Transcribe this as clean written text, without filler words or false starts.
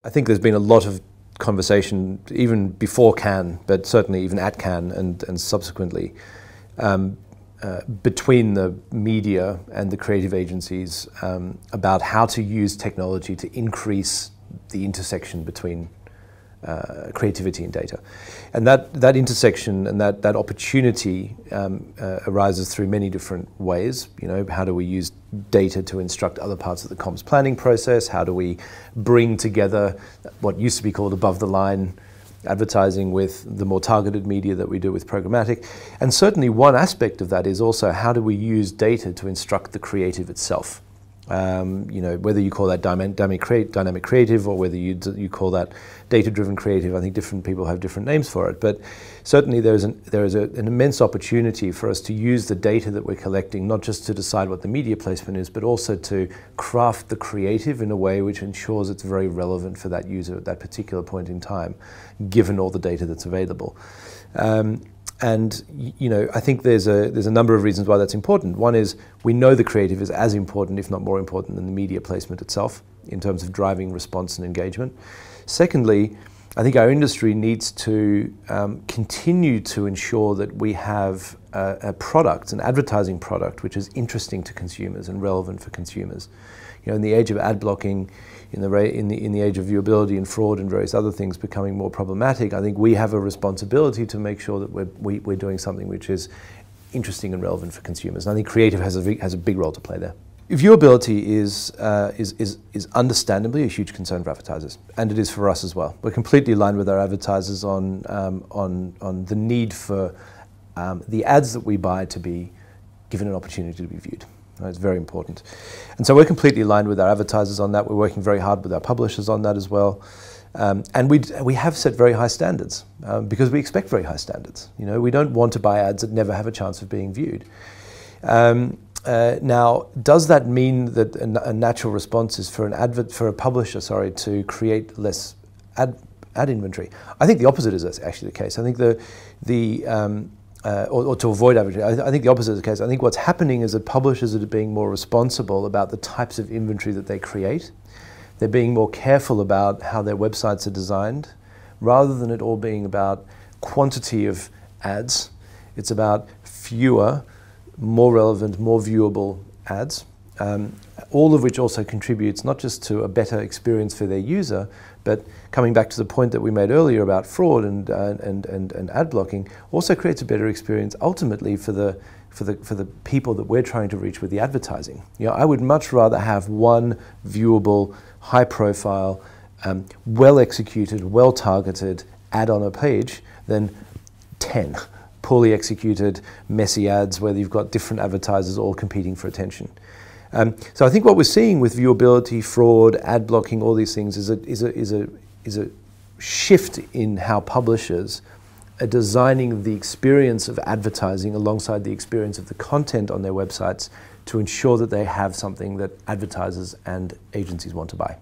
I think there's been a lot of conversation, even before Cannes, but certainly even at Cannes and subsequently, between the media and the creative agencies about how to use technology to increase the intersection between creativity and data. And that intersection and that opportunity arises through many different ways. You know, how do we use data to instruct other parts of the comms planning process? How do we bring together what used to be called above the line advertising with the more targeted media that we do with programmatic? And certainly one aspect of that is also how do we use data to instruct the creative itself? You know, whether you call that dynamic creative or whether you call that data-driven creative, I think different people have different names for it. But certainly there is an immense opportunity for us to use the data that we're collecting, not just to decide what the media placement is, but also to craft the creative in a way which ensures it's very relevant for that user at that particular point in time, given all the data that's available. And you know, I think there's a number of reasons why that's important. One is we know the creative is as important, if not more important, than the media placement itself in terms of driving response and engagement. Secondly, I think our industry needs to continue to ensure that we have a product, an advertising product, which is interesting to consumers and relevant for consumers. You know, in the age of ad blocking, in the age of viewability and fraud and various other things becoming more problematic, I think we have a responsibility to make sure that we're doing something which is interesting and relevant for consumers. And I think creative has a big role to play there. Viewability is understandably a huge concern for advertisers, and it is for us as well. We're completely aligned with our advertisers on the need for the ads that we buy to be given an opportunity to be viewed. It's very important. And so we're completely aligned with our advertisers on that. We're working very hard with our publishers on that as well. And we have set very high standards because we expect very high standards. You know, we don't want to buy ads that never have a chance of being viewed. Now, does that mean that a natural response is for a publisher, to create less ad inventory? I think the opposite is actually the case. I think or to avoid advertising. I think the opposite is the case. I think what's happening is that publishers are being more responsible about the types of inventory that they create. They're being more careful about how their websites are designed, rather than it all being about quantity of ads. It's about fewer, more relevant, more viewable ads, all of which also contributes not just to a better experience for their user, but coming back to the point that we made earlier about fraud and ad blocking, also creates a better experience ultimately for the people that we're trying to reach with the advertising. You know, I would much rather have one viewable, high-profile, well-executed, well-targeted ad on a page than 10 poorly executed, messy ads where you've got different advertisers all competing for attention. So I think what we're seeing with viewability, fraud, ad blocking, all these things is a shift in how publishers are designing the experience of advertising alongside the experience of the content on their websites to ensure that they have something that advertisers and agencies want to buy.